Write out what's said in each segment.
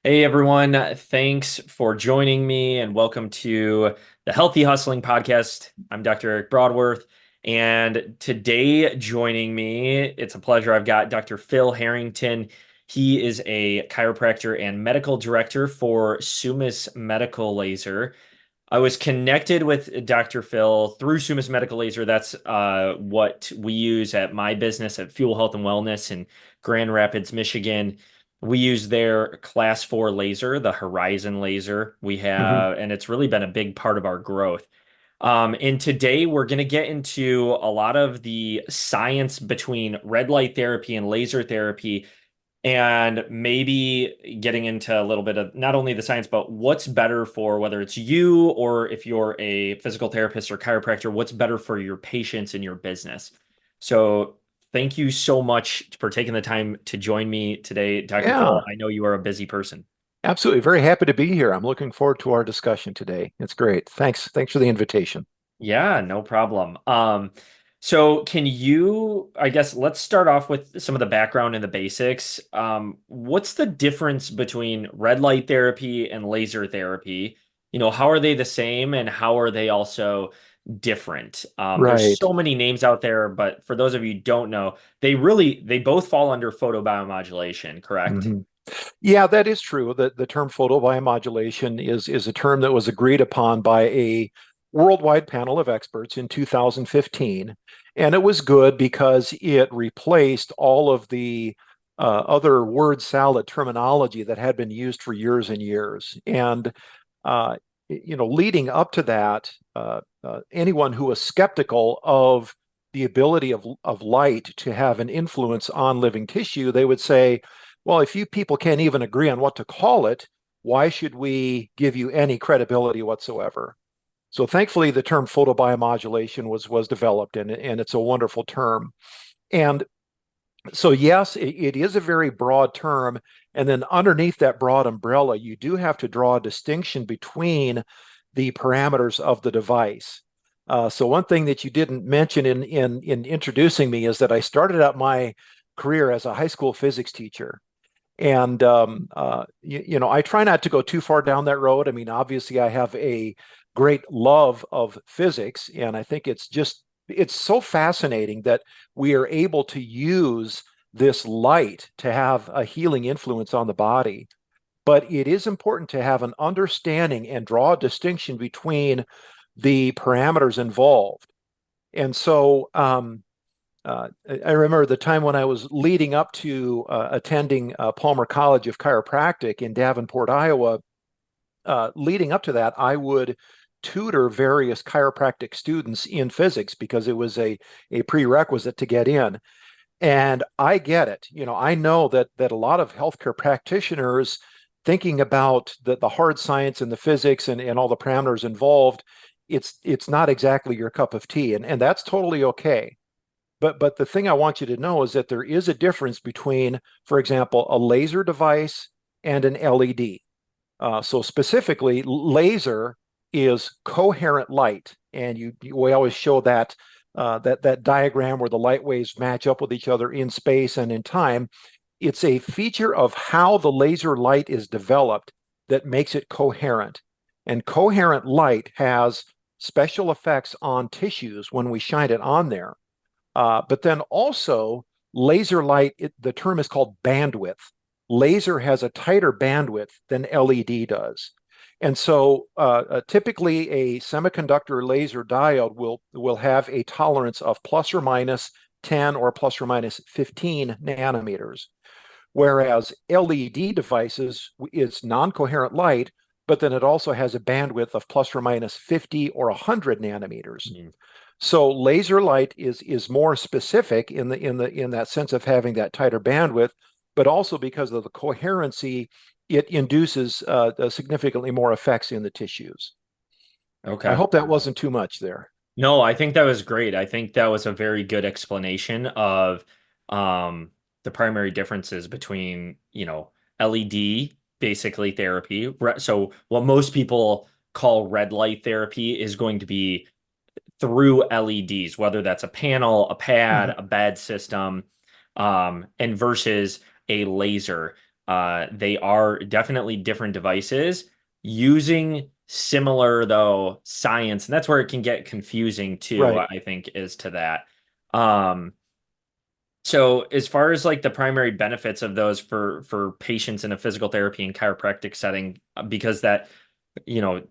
Hey everyone, thanks for joining me and welcome to the Healthy Hustling Podcast. I'm Dr. Eric Broadworth, and today joining me, it's a pleasure. I've got Dr. Phil Harrington. He is a chiropractor and medical director for Summus Medical Laser. I was connected with Dr. Phil through Summus Medical Laser. That's what we use at my business at Fuel Health and Wellness in Grand Rapids, Michigan. We use their class 4 laser, the Horizon laser we hmm have, and it's really been a big part of our growth. And today we're going to get into a lot of the science between red light therapy and laser therapy and maybe getting into a little bit of not only the science, but what's better for whether it's you or if you're a physical therapist or chiropractor, what's better for your patients and your business. So thank you so much for taking the time to join me today, Dr. Phil. Yeah, I know you are a busy person. absolutely. Very happy to be here. I'm looking forward to our discussion today. It's great. Thanks for the invitation. Yeah, no problem. So can you, I guess, let's start off with some of the background and the basics. What's the difference between red light therapy and laser therapy? How are they the same and how are they also different? There's Right. so many names out there, but for those of you who don't know, they both fall under photobiomodulation, correct? hmm Yeah, that is true. The term photobiomodulation is a term that was agreed upon by a worldwide panel of experts in 2015, and it was good because it replaced all of the other word salad terminology that had been used for years and years. And uh, leading up to that, anyone who was skeptical of the ability of light to have an influence on living tissue, they would say, well, if you people can't even agree on what to call it, why should we give you any credibility whatsoever? So thankfully, the term photobiomodulation was developed, and it's a wonderful term. And so yes, it is a very broad term. And then underneath that broad umbrella, you do have to draw a distinction between the parameters of the device. So one thing that you didn't mention in introducing me is that I started out my career as a high school physics teacher. And I try not to go too far down that road. I mean, obviously, I have a great love of physics, and I think it's so fascinating that we are able to use this light to have a healing influence on the body. But it is important to have an understanding and draw a distinction between the parameters involved. And so I remember the time when I was leading up to attending Palmer College of Chiropractic in Davenport, Iowa. Leading up to that, I would tutor various chiropractic students in physics because it was a prerequisite to get in. And I get it. I know that a lot of healthcare practitioners thinking about the hard science and the physics and all the parameters involved, it's not exactly your cup of tea. And that's totally okay. But the thing I want you to know is that there is a difference between, for example, a laser device and an LED. So specifically, laser is coherent light, and we always show that diagram where the light waves match up with each other in space and in time. It's a feature of how the laser light is developed that makes it coherent. And coherent light has special effects on tissues when we shine it on there. But then also, laser light, the term is called bandwidth. Laser has a tighter bandwidth than LED does. And so typically a semiconductor laser diode will have a tolerance of plus or minus 10 or plus or minus 15 nanometers. Whereas LED devices is non-coherent light, but then it also has a bandwidth of plus or minus 50 or 100 nanometers. Mm. So laser light is more specific in that sense of having that tighter bandwidth, but also because of the coherency, it induces significantly more effects in the tissues. I Okay. hope that wasn't too much there. No, I think that was great. I think that was a very good explanation of the primary differences between, LED, basically therapy. So what most people call red light therapy is going to be through LEDs, whether that's a panel, a pad, Mhm. a bed system, and versus a laser. They are definitely different devices using similar though science, and that's where it can get confusing too, Right. I think, is to that. Um, so as far as like the primary benefits of those for patients in a physical therapy and chiropractic setting, because that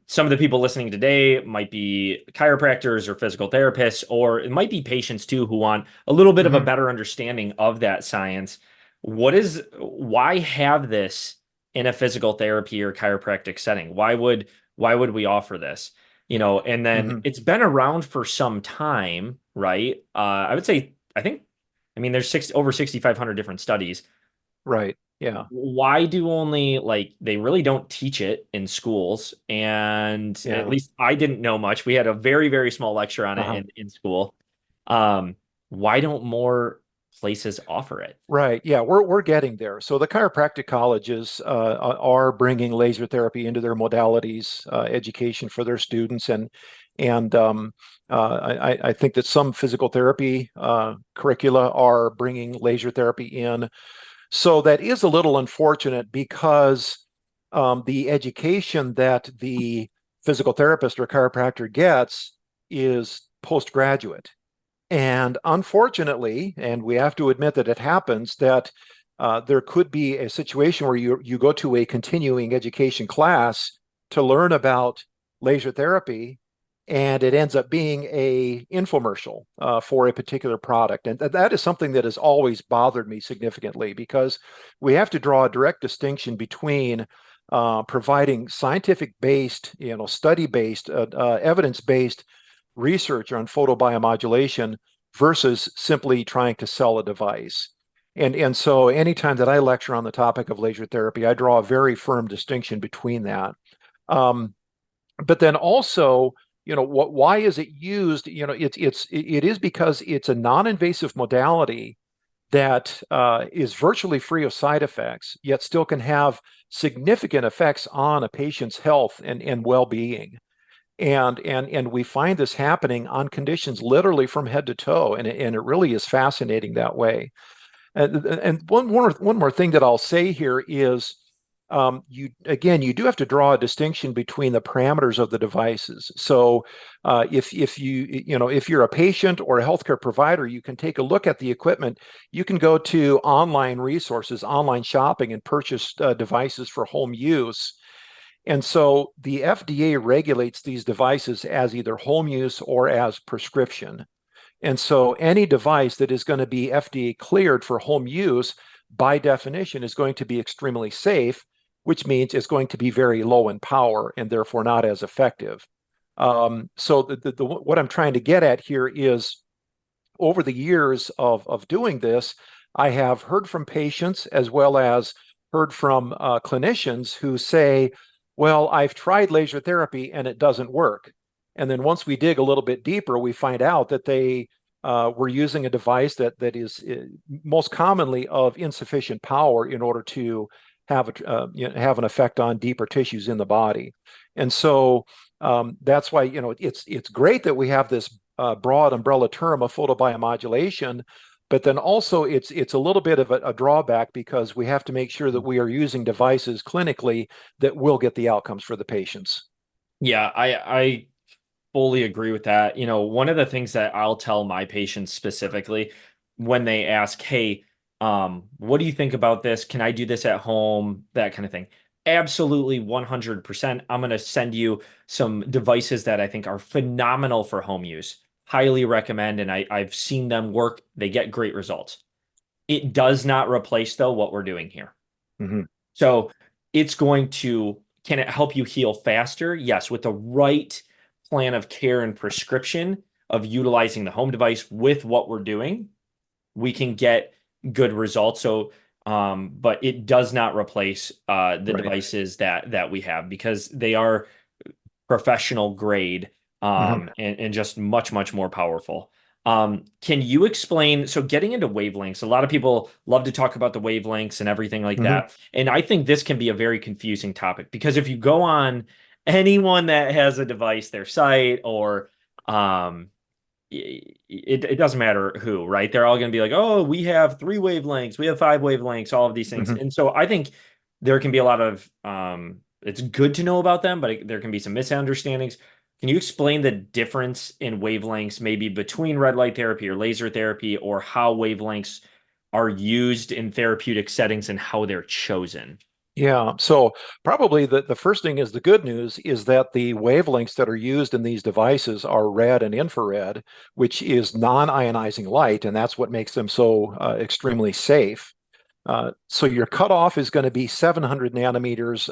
some of the people listening today might be chiropractors or physical therapists, or it might be patients too who want a little bit of a Hmm. better understanding of that science. Why have this in a physical therapy or chiropractic setting? Why would we offer this? And then Hmm. it's been around for some time, right? I would say, I mean, there's over 6,500 different studies. Right. Yeah. Why do only like they really don't teach it in schools? And at Yeah. least I didn't know much. We had a very, very small lecture on it Uh-huh. in school. Um, why don't more places offer it? Right. Yeah, we're getting there. So the chiropractic colleges are bringing laser therapy into their modalities education for their students, and I think that some physical therapy curricula are bringing laser therapy in. So that is a little unfortunate because the education that the physical therapist or chiropractor gets is postgraduate. And unfortunately, and we have to admit that it happens, that there could be a situation where you go to a continuing education class to learn about laser therapy, and it ends up being a infomercial for a particular product. And that is something that has always bothered me significantly because we have to draw a direct distinction between providing scientific-based, study-based, evidence-based research on photobiomodulation versus simply trying to sell a device. And so anytime that I lecture on the topic of laser therapy, I draw a very firm distinction between that. Um, but then also, why is it used? It is because it's a non-invasive modality that is virtually free of side effects, yet still can have significant effects on a patient's health and well-being. And we find this happening on conditions literally from head to toe, and it really is fascinating that way. And one more thing that I'll say here is, you do have to draw a distinction between the parameters of the devices. So if you're a patient or a healthcare provider, you can take a look at the equipment. You can go to online resources, online shopping, and purchase devices for home use. And so the FDA regulates these devices as either home use or as prescription. And so any device that is going to be FDA cleared for home use, by definition, is going to be extremely safe, which means it's going to be very low in power and therefore not as effective. So what I'm trying to get at here is over the years of doing this, I have heard from patients as well as heard from clinicians who say, well, I've tried laser therapy and it doesn't work. And then once we dig a little bit deeper, we find out that they were using a device that is most commonly of insufficient power in order to have an effect on deeper tissues in the body. And so that's why it's great that we have this broad umbrella term of photobiomodulation, but then also it's a little bit of a drawback because we have to make sure that we are using devices clinically that will get the outcomes for the patients. Yeah, I fully agree with that. One of the things that I'll tell my patients specifically when they ask, "Hey, what do you think about this? Can I do this at home?" That kind of thing. Absolutely 100%. I'm going to send you some devices that I think are phenomenal for home use. Highly recommend, and I've seen them work. They get great results. It does not replace, though, what we're doing here. Mm-hmm. So can it help you heal faster? Yes, with the right plan of care and prescription of utilizing the home device with what we're doing, we can get good results. So, but it does not replace the Right. devices that we have because they are professional grade Mm-hmm. and just much, much more powerful. Can you explain? So, getting into wavelengths, a lot of people love to talk about the wavelengths and everything like Mm-hmm. that. And I think this can be a very confusing topic because if you go on anyone that has a device, their site, or um, it doesn't matter who, right? They're all going to be like, oh, we have 3 wavelengths, we have 5 wavelengths, all of these things. Mhm. And so I think there can be a lot of it's good to know about them, but there can be some misunderstandings. Can you explain the difference in wavelengths, maybe between red light therapy or laser therapy, or how wavelengths are used in therapeutic settings and how they're chosen? Yeah, so probably the first thing is the good news is that the wavelengths that are used in these devices are red and infrared, which is non-ionizing light, and that's what makes them so extremely safe. So your cutoff is going to be 700 nanometers.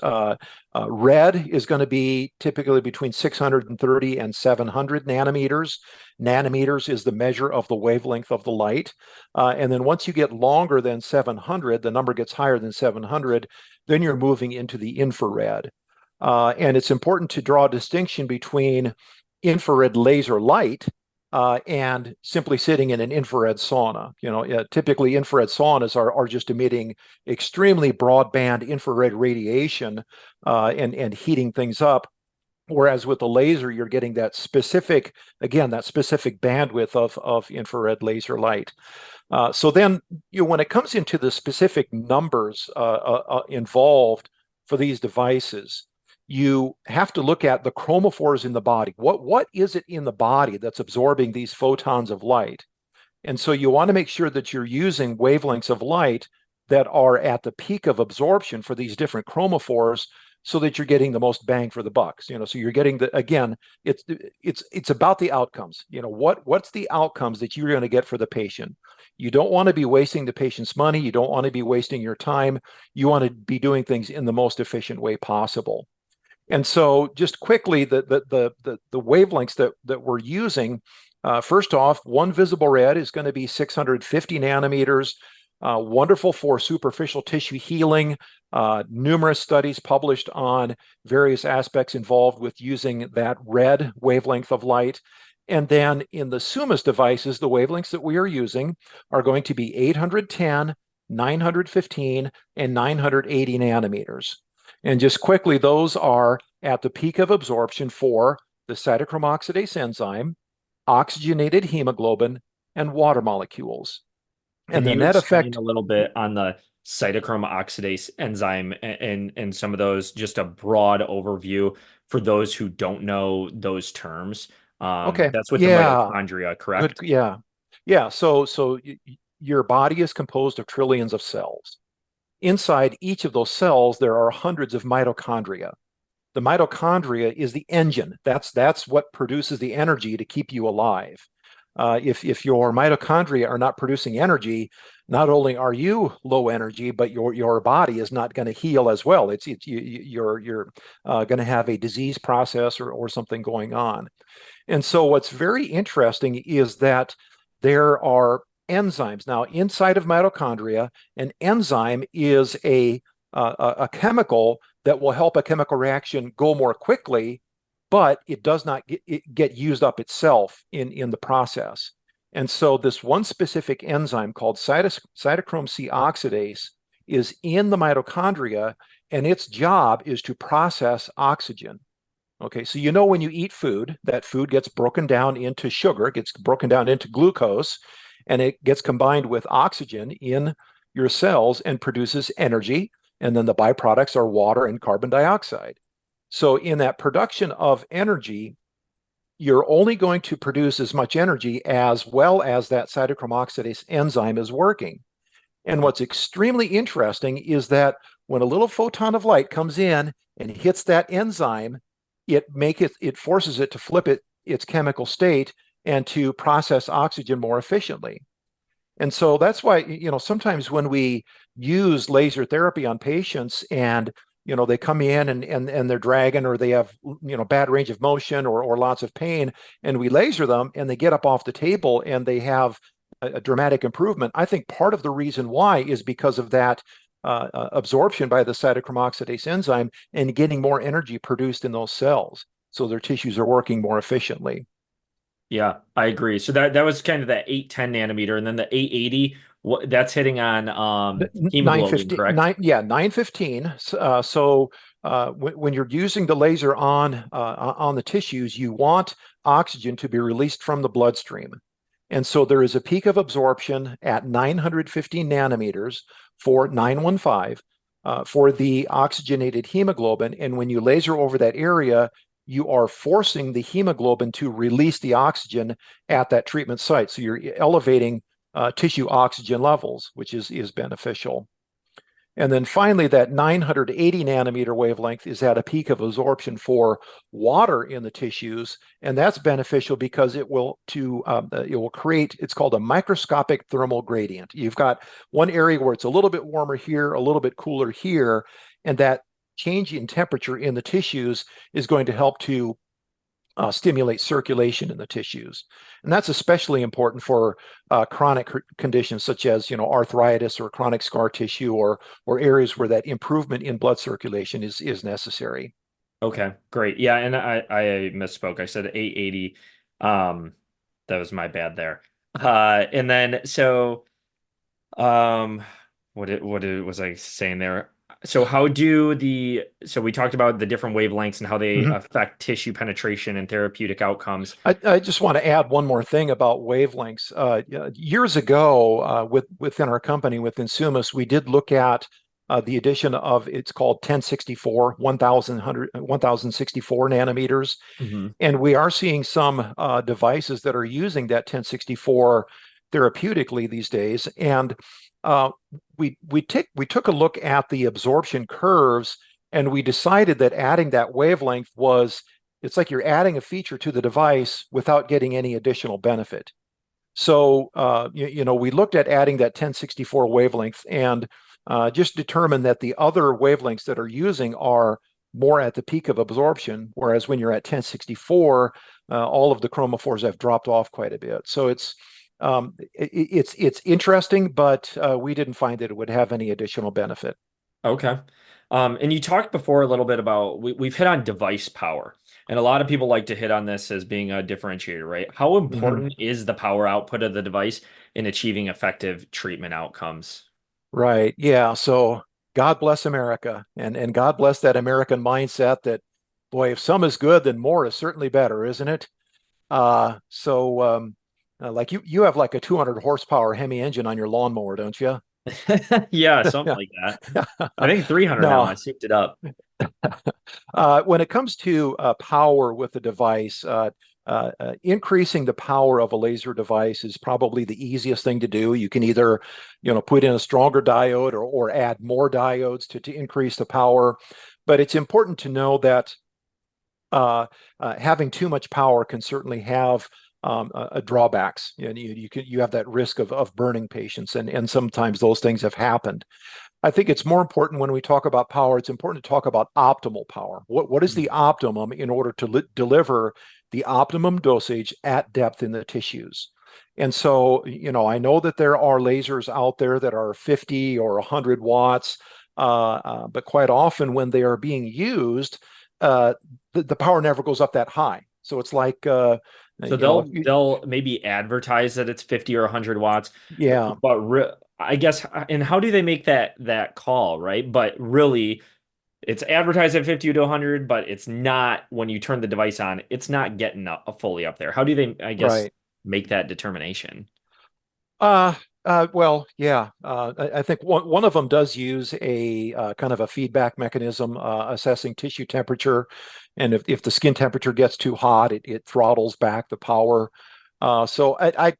Red is going to be typically between 630 and 700 nanometers. Nanometers is the measure of the wavelength of the light. And then once you get longer than 700, the number gets higher than 700, then you're moving into the infrared. And it's important to draw a distinction between infrared laser light and simply sitting in an infrared sauna. Typically infrared saunas are just emitting extremely broadband infrared radiation and heating things up. Whereas with the laser, you're getting that specific, again, that specific bandwidth of infrared laser light. So then, when it comes into the specific numbers involved for these devices, you have to look at the chromophores in the body. What is it in the body that's absorbing these photons of light? And so you want to make sure that you're using wavelengths of light that are at the peak of absorption for these different chromophores so that you're getting the most bang for the bucks. So you're getting again, it's about the outcomes. What's the outcomes that you're going to get for the patient? You don't want to be wasting the patient's money. You don't want to be wasting your time. You want to be doing things in the most efficient way possible. And so just quickly, the wavelengths that we're using, first off, one visible red is going to be 650 nanometers, wonderful for superficial tissue healing. Numerous studies published on various aspects involved with using that red wavelength of light. And then in the Summus devices, the wavelengths that we are using are going to be 810, 915, and 980 nanometers. And just quickly, those are at the peak of absorption for the cytochrome oxidase enzyme, oxygenated hemoglobin, and water molecules. Can And the you net explain effect, a little bit on the cytochrome oxidase enzyme and some of those, just a broad overview for those who don't know those terms? okay, That's with the yeah, mitochondria, good, correct? yeah. Yeah, so your body is composed of trillions of cells. Inside each of those cells, there are hundreds of mitochondria. The mitochondria is the engine. That's what produces the energy to keep you alive. If your mitochondria are not producing energy, not only are you low energy, but your body is not going to heal as well. You're going to have a disease process or something going on. And so what's very interesting is that there are enzymes. Now, inside of mitochondria, an enzyme is a chemical that will help a chemical reaction go more quickly, but it does not get used up itself in the process. And so this one specific enzyme called cytochrome C oxidase is in the mitochondria, and its job is to process oxygen. Okay, so when you eat food, that food gets broken down into sugar, gets broken down into glucose, and it gets combined with oxygen in your cells and produces energy. And then the byproducts are water and carbon dioxide. So in that production of energy, you're only going to produce as much energy as well as that cytochrome oxidase enzyme is working. And what's extremely interesting is that when a little photon of light comes in and hits that enzyme, it forces it to flip its chemical state and to process oxygen more efficiently. And so that's why, sometimes when we use laser therapy on patients and, they come in and they're dragging or they have, bad range of motion or lots of pain, and we laser them and they get up off the table and they have a dramatic improvement. I think part of the reason why is because of that absorption by the cytochrome oxidase enzyme and getting more energy produced in those cells. So their tissues are working more efficiently. Yeah, I agree. So that was kind of that 810 nanometer, and then the 880, that's hitting on hemoglobin, 915, correct? yeah, 915. So when you're using the laser on the tissues, you want oxygen to be released from the bloodstream. And so there is a peak of absorption at 915 nanometers for 915 for the oxygenated hemoglobin. And when you laser over that area, you are forcing the hemoglobin to release the oxygen at that treatment site. So you're elevating tissue oxygen levels, which is beneficial. And then finally, that 980 nanometer wavelength is at a peak of absorption for water in the tissues, and that's beneficial because it will create, it's called a microscopic thermal gradient. You've got one area where it's a little bit warmer here, a little bit cooler here, and that change in temperature in the tissues is going to help to stimulate circulation in the tissues. And that's especially important for chronic conditions such as, arthritis or chronic scar tissue or areas where that improvement in blood circulation is necessary. Okay, great. Yeah, and I misspoke. I said 880. That was my bad there. And then so what was I saying there? So so we talked about the different wavelengths and how they Mhm. affect tissue penetration and therapeutic outcomes. I just want to add one more thing about wavelengths. Years ago, within our company, within Summus, we did look at the addition of, it's called 1064, 1064 nanometers. Hmm. And we are seeing some devices that are using that 1064 therapeutically these days. And uh, we took a look at the absorption curves, and we decided that adding that wavelength it's like you're adding a feature to the device without getting any additional benefit. So we looked at adding that 1064 wavelength and just determined that the other wavelengths that are using are more at the peak of absorption, whereas when you're at 1064, all of the chromophores have dropped off quite a bit. So it's interesting, but we didn't find that it would have any additional benefit. Okay. And you talked before a little bit about we've hit on device power, and a lot of people like to hit on this as being a differentiator, right? How Mhm. important is the power output of the device in achieving effective treatment outcomes? Right. Yeah. So God bless America, and God bless that American mindset that, boy, if some is good, then more is certainly better, isn't it? Like you have like a 200 horsepower Hemi engine on your lawnmower, don't you? Yeah, something like that. I think 300 now. No. I souped it up. When it comes to power with the device, increasing the power of a laser device is probably the easiest thing to do. You can either, put in a stronger diode or add more diodes to increase the power. But it's important to know that having too much power can certainly have drawbacks. And you have that risk of burning patients, and sometimes those things have happened. I think it's more important when we talk about power, it's important to talk about optimal power. What is the optimum in order to deliver the optimum dosage at depth in the tissues? And so, I know that there are lasers out there that are 50 or 100 watts, but quite often when they are being used, uh, the power never goes up that high. So it's like, So if they'll maybe advertise that it's 50 or 100 watts, yeah, but I guess, and how do they make that call, right? But really, it's advertised at 50 to 100, but it's not when you turn the device on, it's not getting fully up there. How do they, I guess, right. make that determination? Uh, well, yeah. I think one of them does use a kind of a feedback mechanism assessing tissue temperature, and if the skin temperature gets too hot, it throttles back the power. So I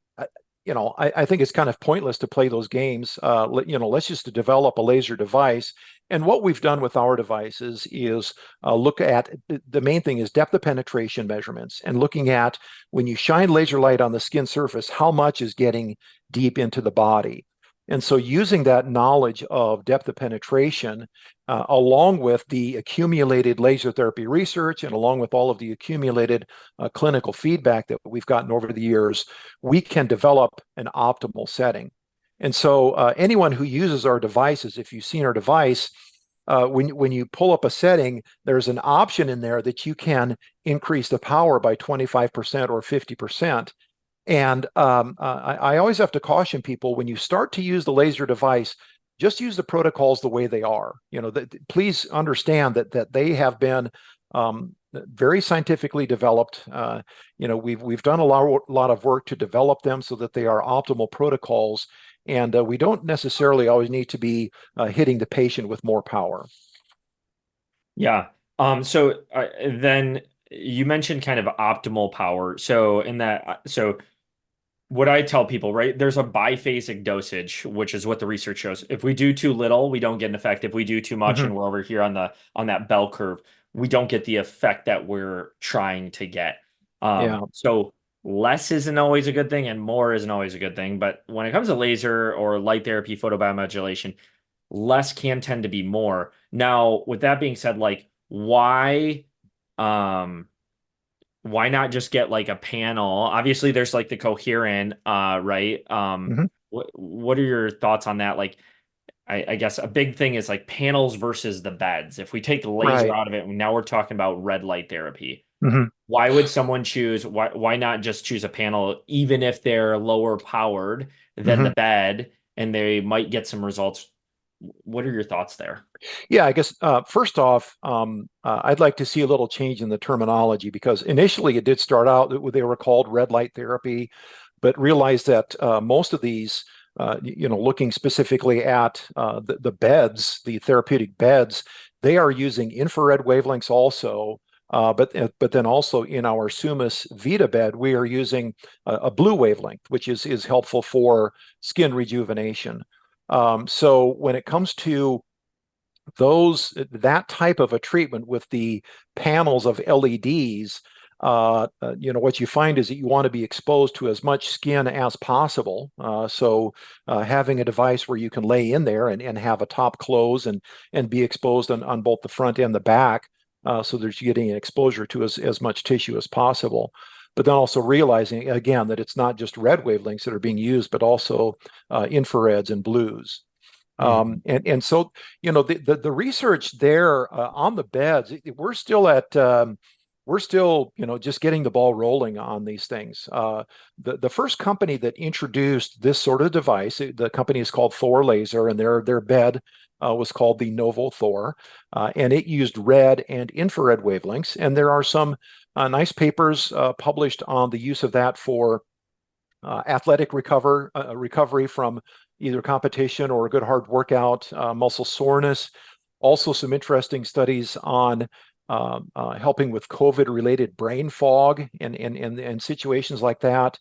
think it's kind of pointless to play those games. Let's just develop a laser device. And what we've done with our devices is look at the main thing is depth of penetration measurements and looking at when you shine laser light on the skin surface, how much is getting deep into the body. And so using that knowledge of depth of penetration, along with the accumulated laser therapy research and along with all of the accumulated clinical feedback that we've gotten over the years, we can develop an optimal setting. And so anyone who uses our devices, if you've seen our device, when you pull up a setting, there's an option in there that you can increase the power by 25% or 50%. And I always have to caution people when you start to use the laser device, just use the protocols the way they are. Please understand that they have been very scientifically developed. We've done a lot of work to develop them so that they are optimal protocols, and we don't necessarily always need to be hitting the patient with more power. Yeah. So then you mentioned kind of optimal power. So in that, so what I tell people, right, there's a biphasic dosage, which is what the research shows. If we do too little, we don't get an effect. If we do too much Mm-hmm. and we're over here on that bell curve, we don't get the effect that we're trying to get. Yeah. So less isn't always a good thing and more isn't always a good thing. But when it comes to laser or light therapy, photobiomodulation, less can tend to be more. Now, with that being said, like um why not just get like a panel? Obviously, there's like the coherent, right? Mm-hmm. What are your thoughts on that? Like, I guess a big thing is like panels versus the beds. If we take the laser Right. out of it, now we're talking about red light therapy. Mm-hmm. Why would someone choose, why not just choose a panel, even if they're lower powered than Mm-hmm. the bed and they might get some results? What are your thoughts there? Yeah, I guess first off, I'd like to see a little change in the terminology because initially it did start out they were called red light therapy, but realized that most of these, looking specifically at the beds, the therapeutic beds, they are using infrared wavelengths also. But then also in our Summus Vita bed, we are using a blue wavelength, which is helpful for skin rejuvenation. So when it comes to that type of a treatment with the panels of LEDs, what you find is that you want to be exposed to as much skin as possible. So having a device where you can lay in there and have a top close and be exposed on both the front and the back, so that you're getting exposure to as much tissue as possible. But then also realizing again that it's not just red wavelengths that are being used, but also infrareds and blues. Mhm. And so the research there on the beds, we're still just getting the ball rolling on these things. The first company that introduced this sort of device, the company is called Thor Laser, and their bed was called the Novo Thor, and it used red and infrared wavelengths. And there are some nice papers published on the use of that for athletic recovery from either competition or a good hard workout, muscle soreness. Also, some interesting studies on helping with COVID-related brain fog and situations like that.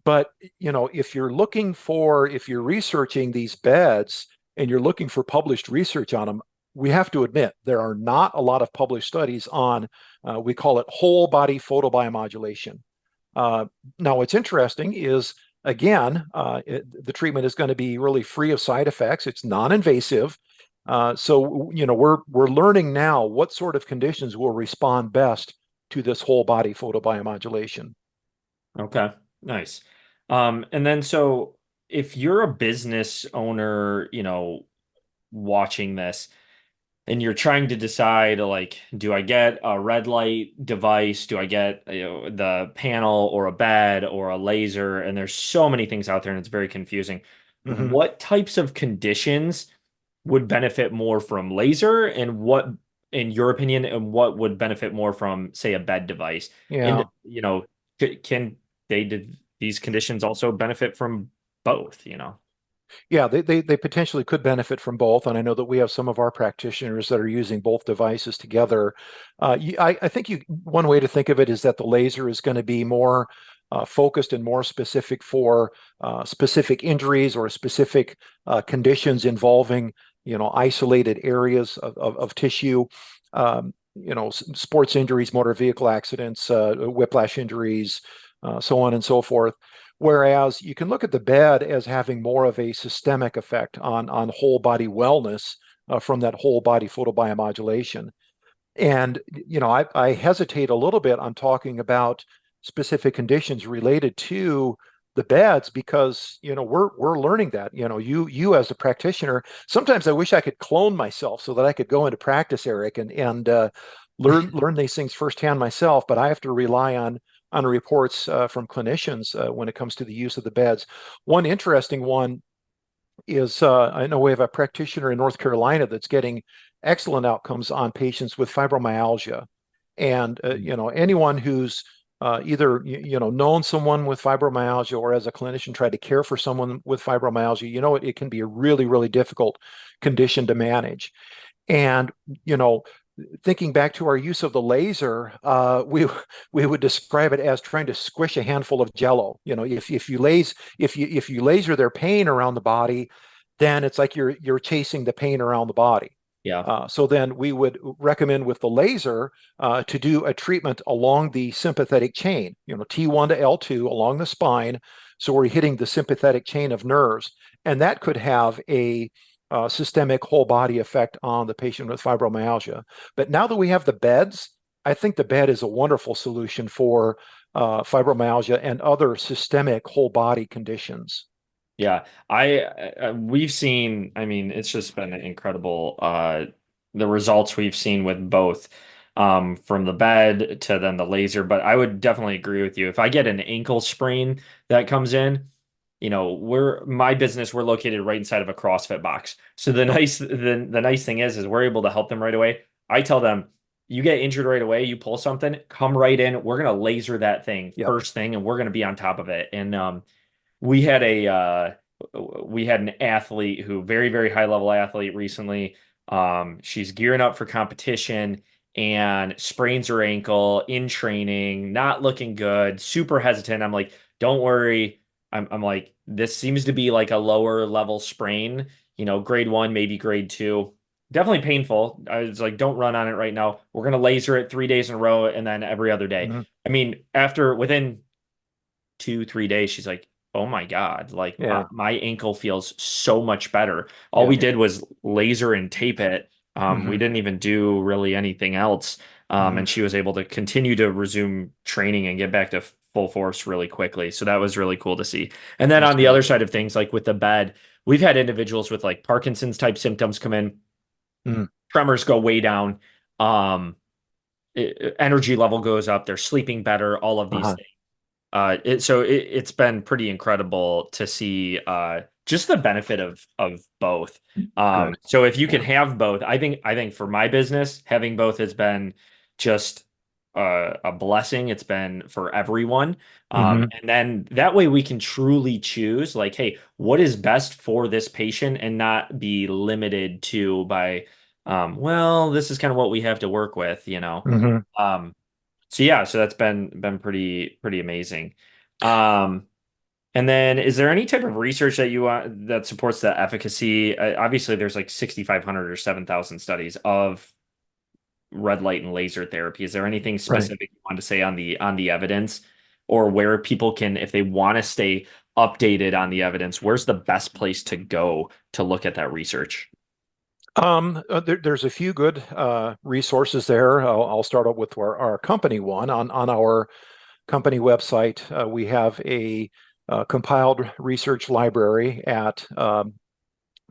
But if you're researching these beds and you're looking for published research on them, we have to admit there are not a lot of published studies on, we call it whole body photobiomodulation. Uh, Now, what's interesting is, again, the treatment is going to be really free of side effects. It's non-invasive. We're learning now what sort of conditions will respond best to this whole body photobiomodulation. Okay, nice. And then so if you're a business owner, watching this and you're trying to decide like, do I get a red light device? Do I get, the panel or a bed or a laser? And there's so many things out there and it's very confusing. Mhm. What types of conditions would benefit more from laser and what, in your opinion, and what would benefit more from, say, a bed device? And, Yeah. can these conditions also benefit from both? Yeah, they potentially could benefit from both, and I know that we have some of our practitioners that are using both devices together. I think one way to think of it is that the laser is going to be more focused and more specific for specific injuries or specific conditions involving isolated areas of tissue. Sports injuries, motor vehicle accidents, whiplash injuries, so on and so forth. Whereas you can look at the bed as having more of a systemic effect on whole body wellness from that whole body photobiomodulation. And I hesitate a little bit on talking about specific conditions related to the beds because we're learning that. You as a practitioner, sometimes I wish I could clone myself so that I could go into practice, Eric, and learn these things firsthand myself. But I have to rely on reports from clinicians when it comes to the use of the beds. One interesting one is I know we have a practitioner in North Carolina that's getting excellent outcomes on patients with fibromyalgia. And anyone who's either known someone with fibromyalgia or as a clinician tried to care for someone with fibromyalgia, it can be a really, really difficult condition to manage. And thinking back to our use of the laser, we would describe it as trying to squish a handful of jello. If you laser their pain around the body, then it's like you're chasing the pain around the body. Yeah. So then we would recommend with the laser to do a treatment along the sympathetic chain, T1 to L2 along the spine. So we're hitting the sympathetic chain of nerves, and that could have a systemic whole body effect on the patient with fibromyalgia. But now that we have the beds, I think the bed is a wonderful solution for fibromyalgia and other systemic whole body conditions. Yeah, we've seen, I mean, it's just been incredible, the results we've seen with both, from the bed to then the laser. But I would definitely agree with you. If I get an ankle sprain that comes in, my business, we're located right inside of a CrossFit box. So Yep. the nice thing is we're able to help them right away. I tell them, you get injured right away, you pull something, come right in. We're gonna laser that thing Yep. first thing, and we're gonna be on top of it. And we had a we had an athlete who very, very high level athlete recently. She's gearing up for competition and sprains her ankle in training, not looking good, super hesitant. I'm like, don't worry. I'm like, this seems to be like a lower level sprain, grade 1, maybe grade 2. Definitely painful. I was like, don't run on it right now. We're gonna laser it 3 days in a row and then every other day. Mhm. I mean, within 2, 3 days, she's like, oh my God, like Yeah. my ankle feels so much better. All Yeah. we did was laser and tape it. We Hmm. didn't even do really anything else. Hmm. And she was able to continue to resume training and get back to full force really quickly. So that was really cool to see. And then That's on the great. other side of things, like with the bed, we've had individuals with like Parkinson's type symptoms come in, Mm. tremors go way down, um, energy level goes up, they're sleeping better, all of these Uh-huh. things. It's been pretty incredible to see just the benefit of both. Good. So if you can Yeah. have both, I think for my business, having both has been just a blessing. It's been for everyone. Hmm. And then that way we can truly choose like, hey, what is best for this patient and not be limited to by, well, this is kind of what we have to work with. Hmm. Um, so yeah, so that's been pretty amazing. Um, and then is there any type of research that you want that supports the efficacy? Obviously, there's like 6,500 or 7,000 studies of red light and laser therapy. Is there anything Right. specific you want to say on the evidence or where people can, if they want to stay updated on the evidence, where's the best place to go to look at that research? There's a few good resources there. I'll start out with our company one. On our company website, we have a compiled research library at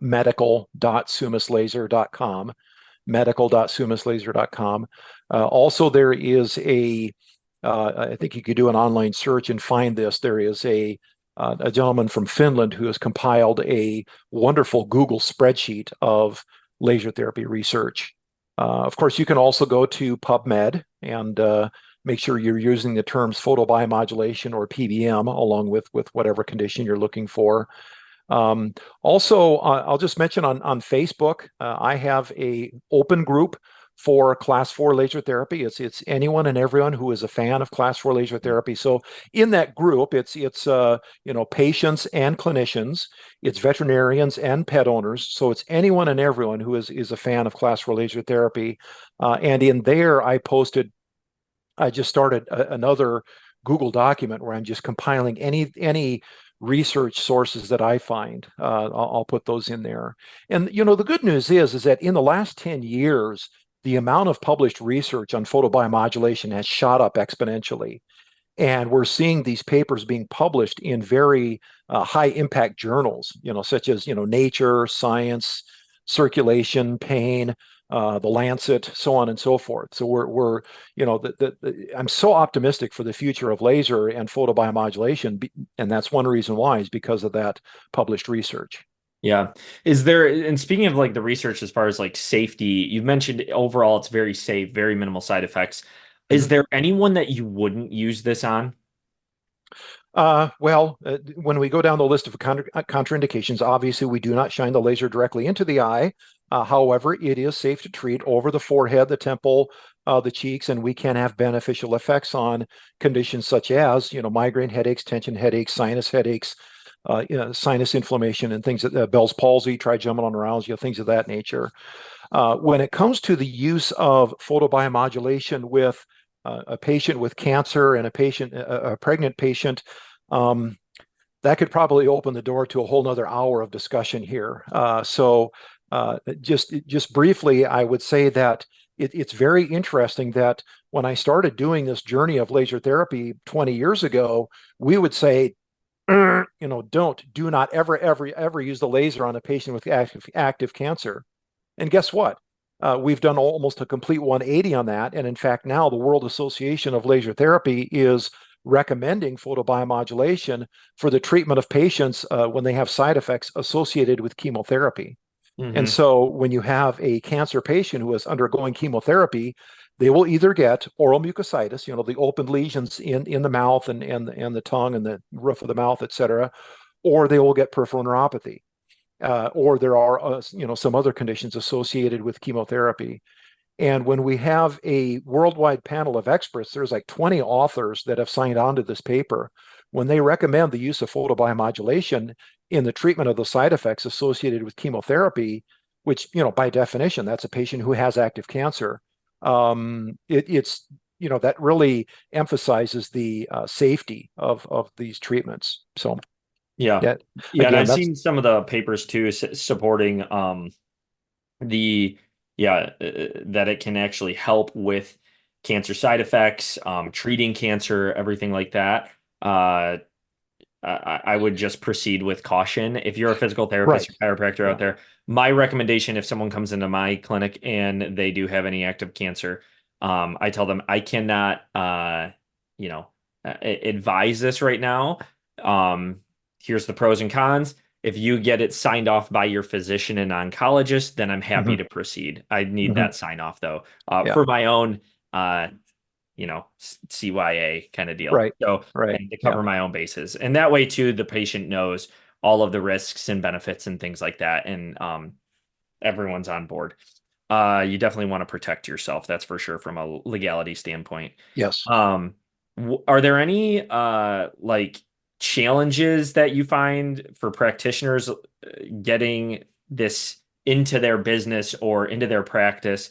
medical.summuslaser.com, medical.summuslaser.com. Also, there is I think you could do an online search and find this. There is a gentleman from Finland who has compiled a wonderful Google spreadsheet of laser therapy research. Of course, you can also go to PubMed and make sure you're using the terms photobiomodulation or PBM along with whatever condition you're looking for. Um, Also, I'll just mention on Facebook, I have a open group for class 4 laser therapy. It's anyone and everyone who is a fan of class 4 laser therapy. So in that group, it's patients and clinicians, it's veterinarians and pet owners. So it's anyone and everyone who is a fan of class 4 laser therapy. And in there, I just started another Google document where I'm just compiling any research sources that I find. I'll put those in there. And the good news is that in the last 10 years, the amount of published research on photobiomodulation has shot up exponentially. And we're seeing these papers being published in very high impact journals, such as, Nature, Science, Circulation, Pain, the Lancet, so on and so forth. So we're I'm so optimistic for the future of laser and photobiomodulation, and that's one reason why is because of that published research. Yeah. Is there, and speaking of like the research as far as like safety, you've mentioned overall it's very safe, very minimal side effects. Is Mhm. there anyone that you wouldn't use this on? When we go down the list of contraindications, obviously we do not shine the laser directly into the eye. However, it is safe to treat over the forehead, the temple, the cheeks, and we can have beneficial effects on conditions such as, migraine headaches, tension headaches, sinus headaches, sinus inflammation, and things that Bell's palsy, trigeminal neuralgia, things of that nature. When it comes to the use of photobiomodulation with a patient with cancer and a pregnant patient, um, that could probably open the door to a whole nother hour of discussion here. Just briefly, I would say that it's very interesting that when I started doing this journey of laser therapy 20 years ago, we would say, do not ever use the laser on a patient with active cancer. And guess what? We've done almost a complete 180 on that. And in fact, now the World Association of Laser Therapy is recommending photobiomodulation for the treatment of patients when they have side effects associated with chemotherapy. And Hmm. so when you have a cancer patient who is undergoing chemotherapy, they will either get oral mucositis, the open lesions in the mouth and the tongue and the roof of the mouth, et cetera, or they will get peripheral neuropathy. Or there are some other conditions associated with chemotherapy. And when we have a worldwide panel of experts, there's like 20 authors that have signed on to this paper. When they recommend the use of photobiomodulation in the treatment of the side effects associated with chemotherapy, which, by definition, that's a patient who has active cancer, it's that really emphasizes the safety of these treatments. So, Yeah. yeah, Yeah. And again, I've that's seen some of the papers too supporting the yeah that it can actually help with cancer side effects, treating cancer, everything like that. Uh, I would just proceed with caution. If you're a physical therapist right. or chiropractor out Yeah. there, my recommendation if someone comes into my clinic and they do have any active cancer, I tell them I cannot, you know, advise this right now. Um, Here's the pros and cons. If you get it signed off by your physician and oncologist, then I'm happy Hmm. to proceed. I need Hmm. that sign off though, Yeah. for my own, uh, CYA kind of deal. Right. So, Right. and to Yeah. cover my own bases. And that way too, the patient knows all of the risks and benefits and things like that. And everyone's on board. You definitely want to protect yourself. That's for sure from a legality standpoint. Yes. Um, are there any like challenges that you find for practitioners getting this into their business or into their practice?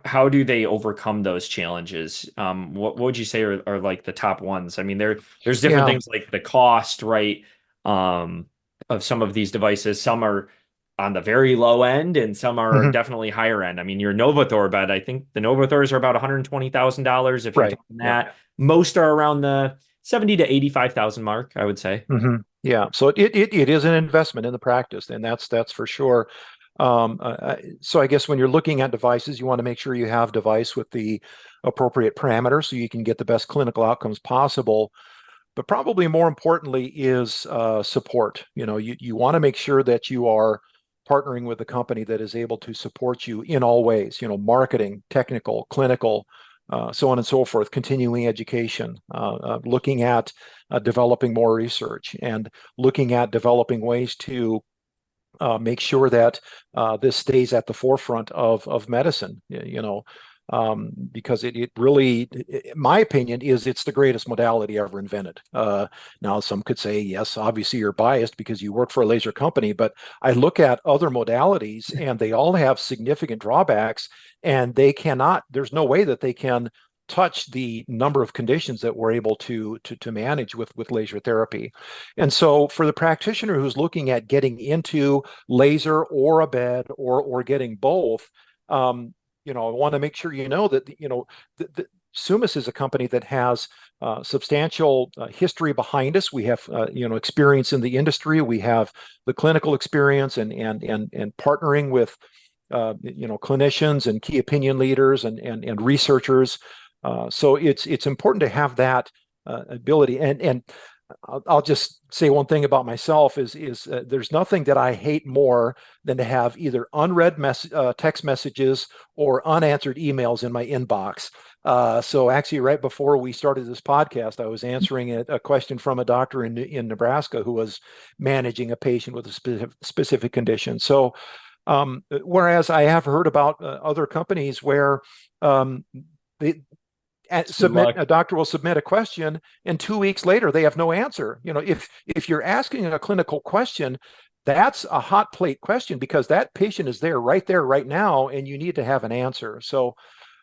How do they overcome those challenges? What would you say are like the top ones? I mean, there's different Yeah. things like the cost, right? Um, of some of these devices. Some are on the very low end and some are Hmm. definitely higher end. I mean, your Novathor bed, I think the Novathors are about $120,000 if you're Right. talking Yeah. that. Most are around the 70 to 85,000 mark, I would say. Hmm. Yeah. So it is an investment in the practice, and that's for sure. So I guess when you're looking at devices, you want to make sure you have device with the appropriate parameters so you can get the best clinical outcomes possible. But probably more importantly is support. You want to make sure that you are partnering with a company that is able to support you in all ways, marketing, technical, clinical, so on and so forth, continuing education, looking at developing more research and looking at developing ways to make sure that this stays at the forefront of medicine, because it really, my opinion is it's the greatest modality ever invented. Now, some could say, yes, obviously you're biased because you work for a laser company, but I look at other modalities and they all have significant drawbacks and there's no way that they can touch the number of conditions that we're able to manage with laser therapy. And so for the practitioner who's looking at getting into laser or a bed or getting both, I want to make sure that Summus is a company that has substantial history behind us. We have experience in the industry. We have the clinical experience and partnering with clinicians and key opinion leaders and researchers. So it's important to have that ability. And I'll just say one thing about myself is there's nothing that I hate more than to have either unread text messages or unanswered emails in my inbox. So actually, right before we started this podcast, I was answering a question from a doctor in Nebraska who was managing a patient with a specific condition. So whereas I have heard about other companies where um, they, Good submit luck. a doctor will submit a question and 2 weeks later they have no answer. If you're asking a clinical question, that's a hot plate question because that patient is there right now, and you need to have an answer. So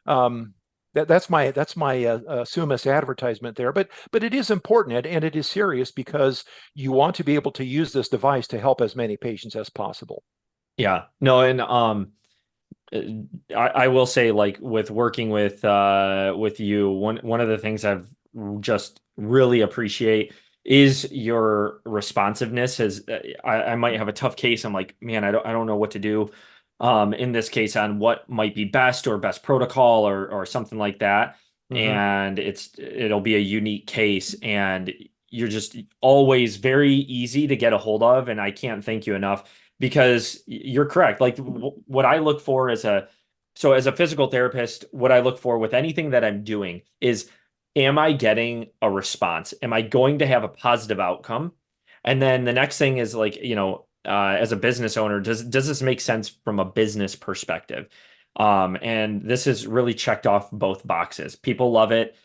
that's my Summus advertisement there. But it is important, and it is serious because you want to be able to use this device to help as many patients as possible. Yeah. No, and I will say, like, with working with you, one of the things I've just really appreciate is your responsiveness. As I might have a tough case, I'm like, man, I don't know what to do in this case on what might be best or best protocol or something like that. Mm-hmm. And it'll be a unique case, and you're just always very easy to get a hold of, and I can't thank you enough because you're correct. Like what I look for as a physical therapist, what I look for with anything that I'm doing is, am I getting a response? Am I going to have a positive outcome? And then the next thing is like, as a business owner, does this make sense from a business perspective? And this is really checked off both boxes. People love it.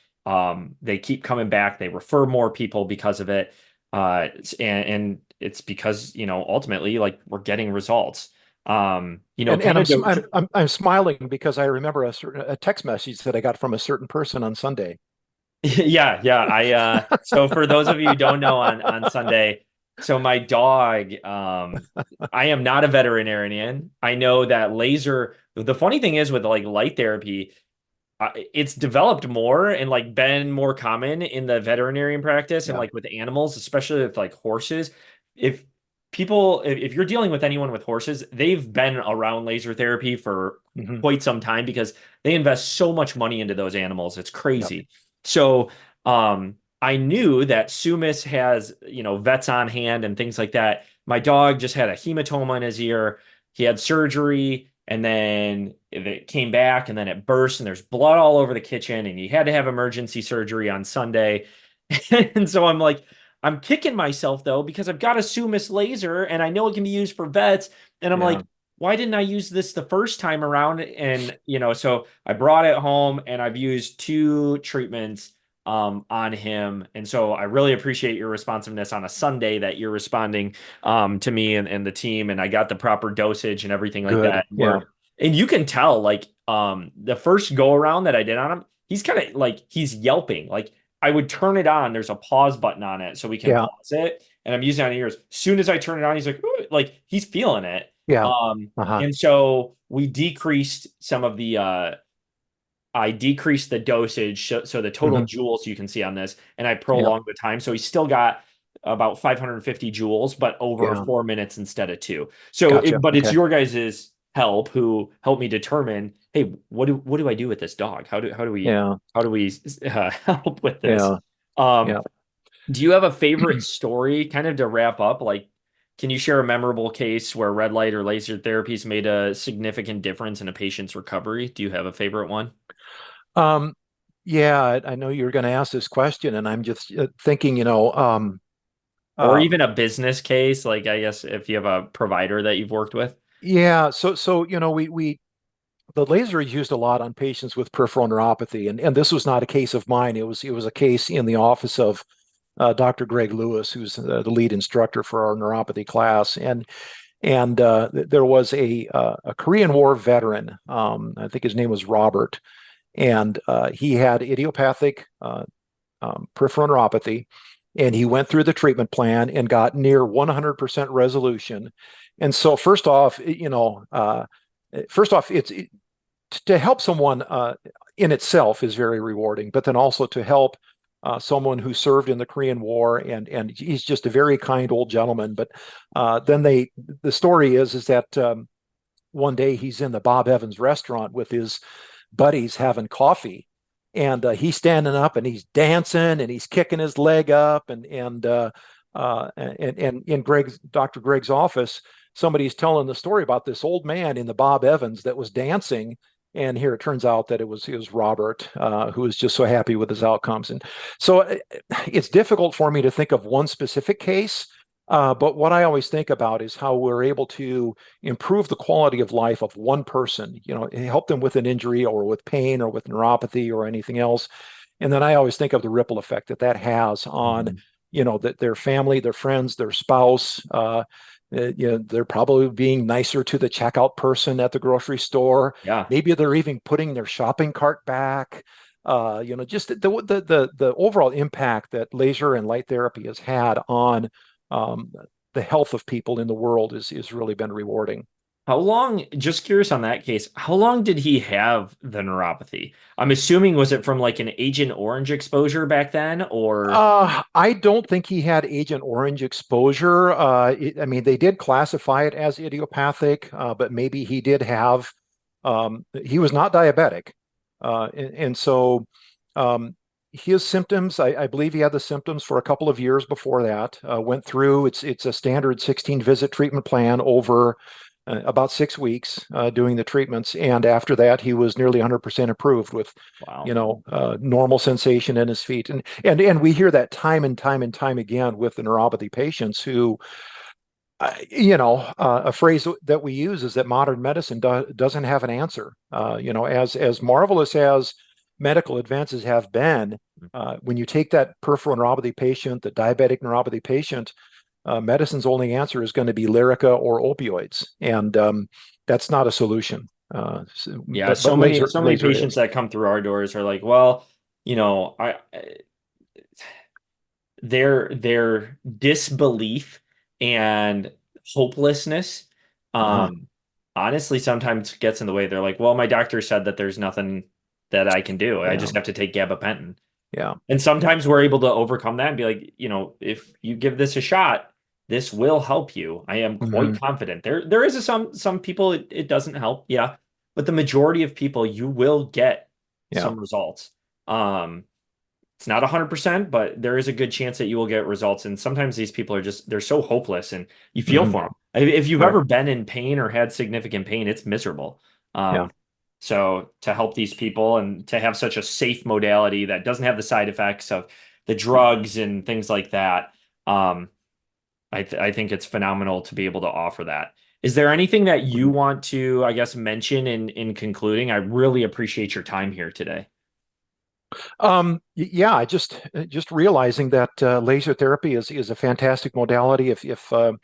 They keep coming back. They refer more people because of it. And it's because, ultimately, like, we're getting results. And Kind of I'm smiling because I remember a text message that I got from a certain person on Sunday. yeah, yeah. So for those of you who don't know, on Sunday, so my dog, I am not a veterinarian. I know that laser, the funny thing is with like light therapy, it's developed more and like been more common in the veterinarian practice and Yeah. like with animals, especially with like horses. If if you're dealing with anyone with horses, they've been around laser therapy for Hmm. quite some time because they invest so much money into those animals. It's Yep. crazy. So, I knew that Sumis has, vets on hand and things like that. My dog just had a hematoma in his ear. He had surgery, and then it came back, and then it burst, and there's blood all over the kitchen, and he had to have emergency surgery on Sunday. And so I'm like, I'm kicking myself though, because I've got a Sumis laser and I know it can be used for vets. And I'm Yeah. like, why didn't I use this the first time around? And, so I brought it home and I've used two treatments on him. And so I really appreciate your responsiveness on a Sunday that you're responding to me and the team. And I got the proper dosage and everything like Good. that. Yeah. And you can tell, like, the first go around that I did on him, he's kind of like, he's yelping. Like, I would turn it on. There's a pause button on it so we can Yeah. pause it. And I'm using it on ears. As soon as I turn it on, he's like, "Ooh," like he's feeling it. Yeah. Uh-huh. And so we decreased some of I decreased the dosage so the total Hmm. joules you can see on this, and I Yeah. prolonged the time. So he's still got about 550 joules, but over Yeah. 4 minutes instead of two. So, Gotcha. but it's Okay. your guys's help who helped me determine, hey, what do I do with this dog? Yeah. How do we help with this? Yeah. Um, Yeah. do you have a favorite story, kind of to wrap up? Like, can you share a memorable case where red light or laser therapies made a significant difference in a patient's recovery? Do you have a favorite one? Um, yeah, I know you're going to ask this question, and I'm just thinking, Or uh, even a business case, like I guess if you have a provider that you've worked with? yeah. So we the laser is used a lot on patients with peripheral neuropathy, and this was not a case of mine. It was a case in the office of Dr. Greg Lewis, who's the lead instructor for our neuropathy class, and there was a Korean War veteran. I think his name was Robert, and he had idiopathic peripheral neuropathy, and he went through the treatment plan and got near 100% resolution. And so, first off, to help someone in itself is very rewarding, but then also to help someone who served in the Korean War, and he's just a very kind old gentleman. But then the story is that one day he's in the Bob Evans restaurant with his buddies having coffee, and he's standing up and he's dancing and he's kicking his leg up, and in Dr. Greg's office, somebody's telling the story about this old man in the Bob Evans that was dancing. And here it turns out that it was Robert, who was just so happy with his outcomes. And so it's difficult for me to think of one specific case, but what I always think about is how we're able to improve the quality of life of one person, help them with an injury or with pain or with neuropathy or anything else. And then I always think of the ripple effect that that has on, Mhm. their family, their friends, their spouse. They're probably being nicer to the checkout person at the grocery store. Yeah. Maybe they're even putting their shopping cart back. Just the overall impact that laser and light therapy has had on um, the health of people in the world is really been rewarding. How long, just curious on that case, how long did he have the neuropathy? I'm assuming, was it from like an Agent Orange exposure back then, or? I don't think he had Agent Orange exposure. I mean, they did classify it as idiopathic, but maybe he did have, he was not diabetic. And so um, his symptoms, I believe he had the symptoms for a couple of years before that, went through, it's a standard 16 visit treatment plan over about 6 weeks doing the treatments. And after that, he was nearly 100% improved with, Wow. normal sensation in his feet. And we hear that time and time and time again with the neuropathy patients who, a phrase that we use is that modern medicine doesn't have an answer. As marvelous as medical advances have been, when you take that peripheral neuropathy patient, the diabetic neuropathy patient, medicine's only answer is going to be Lyrica or opioids, and that's not a solution. Yeah, But so many laser patients is. that come through our doors are like, well, I their disbelief and hopelessness, Uh-huh. um, honestly sometimes gets in the way. They're like, well, my doctor said that there's nothing that I can do. I Yeah, just have to take gabapentin. yeah. And sometimes we're able to overcome that and be like, if you give this a shot, this will help you. I am Hmm. quite confident. There is some people it doesn't help, yeah, but the majority of people you will get Yeah. some results. Um, it's not 100%, but there is a good chance that you will get results. And sometimes these people are just they're so hopeless, and you feel Hmm. for them. If you've Right. ever been in pain or had significant pain, it's miserable. Yeah. So to help these people and to have such a safe modality that doesn't have the side effects of the drugs and things like that, um, I think it's phenomenal to be able to offer that. Is there anything that you Mhm. want to, I guess, mention in concluding? I really appreciate your time here today. Yeah, just realizing that laser therapy is a fantastic modality. If you're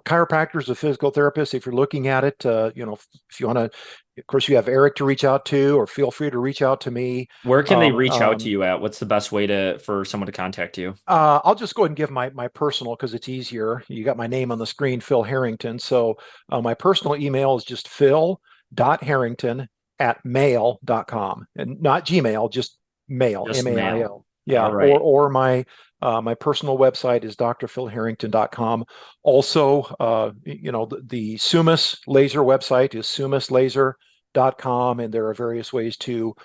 chiropractors or physical therapists, if you're looking at it, if you want to, of course, you have Eric to reach out to, or feel free to reach out to me. Where can they Um, reach out to um, you at? What's the best way for someone to contact you? I'll just go ahead and give my personal because it's easier. You got my name on the screen, Phil Harrington. So my personal email is just phil.harrington@mail.com, and not Gmail, just mail, Just mail. M-A-I-L. All Yeah. Or right. my personal website is drphilharrington.com. Also, the Summus Laser website is summuslaser.com, and there are various ways to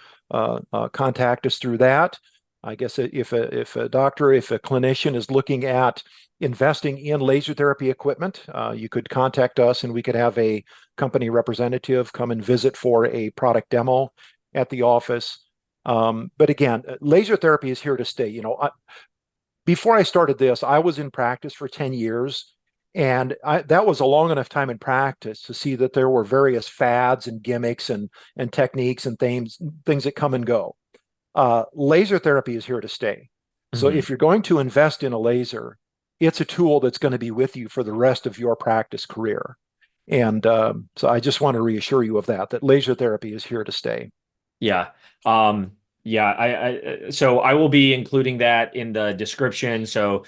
contact us through that. I guess if a doctor, if a clinician is looking at investing in laser therapy equipment, you could contact us and we could have a company representative come and visit for a product demo at the office. But again, laser therapy is here to stay. Before I started this, I was in practice for 10 years. And that was a long enough time in practice to see that there were various fads and gimmicks and techniques and things that come and go. Laser therapy is here to stay. So Mhm. if you're going to invest in a laser, it's a tool that's going to be with you for the rest of your practice career. And so I just want to reassure you of that laser therapy is here to stay. Yeah. Yeah, so I will be including that in the description. So,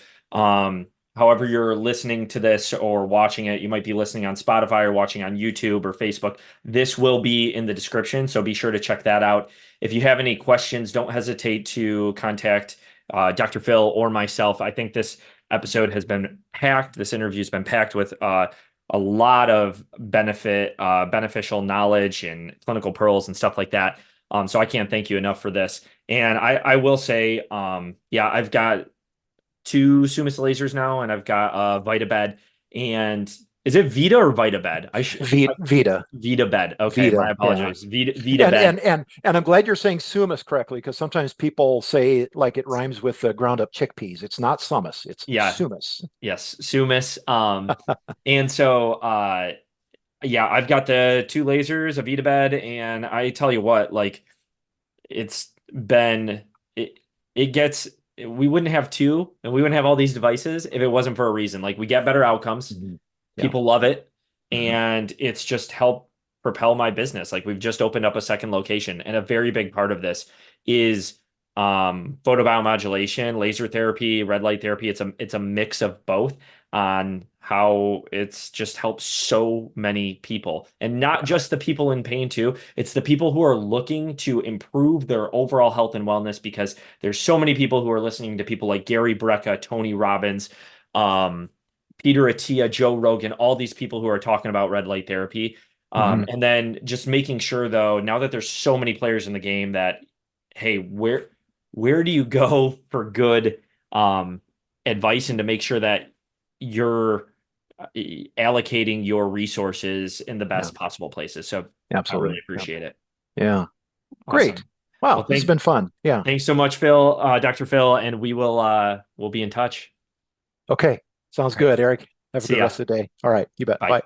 however you're listening to this or watching it, you might be listening on Spotify or watching on YouTube or Facebook. This will be in the description, so be sure to check that out. If you have any questions, don't hesitate to contact Dr. Phil or myself. I think this episode has been packed. This interview has been packed with a lot of beneficial knowledge and clinical pearls and stuff like that. So I can't thank you enough for this. And I will say, yeah, I've got two Summus lasers now, and I've got VitaBed. And is it Vita or VitaBed? Vita, VitaBed. Okay, my Vita, yeah. apologies. VitaBed. And I'm glad you're saying Summus correctly, because sometimes people say like it rhymes with ground up chickpeas. It's not Summus, it's Yeah, Summus. yes, Summus. And so yeah, I've got the two lasers, a VitaBed, and I tell you what, like it's been it it gets we wouldn't have two and we wouldn't have all these devices if it wasn't for a reason. Like we get better outcomes, Mhm. Yeah. people love it, Mhm. and it's just helped propel my business. Like we've just opened up a second location, and a very big part of this is photobiomodulation, laser therapy, red light therapy. It's a mix of both on how it's just helped so many people, and not Yeah. just the people in pain too. It's the people who are looking to improve their overall health and wellness, because there's so many people who are listening to people like Gary Brecka, Tony Robbins, um, Peter Attia, Joe Rogan, all these people who are talking about red light therapy. Mhm. And then just making sure though, now that there's so many players in the game, that hey, where do you go for good advice, and to make sure that you're allocating your resources in the Yeah. best possible places. So I really Absolutely. Yeah. appreciate it. Yeah. Great. Awesome. Wow, Well, this has been fun. Yeah. thanks so much, Phil, Dr. Phil, and we'll be in touch. Okay. Sounds All right. good, Eric. Have a See good ya. rest of the day. All right. You bet. Bye. Bye.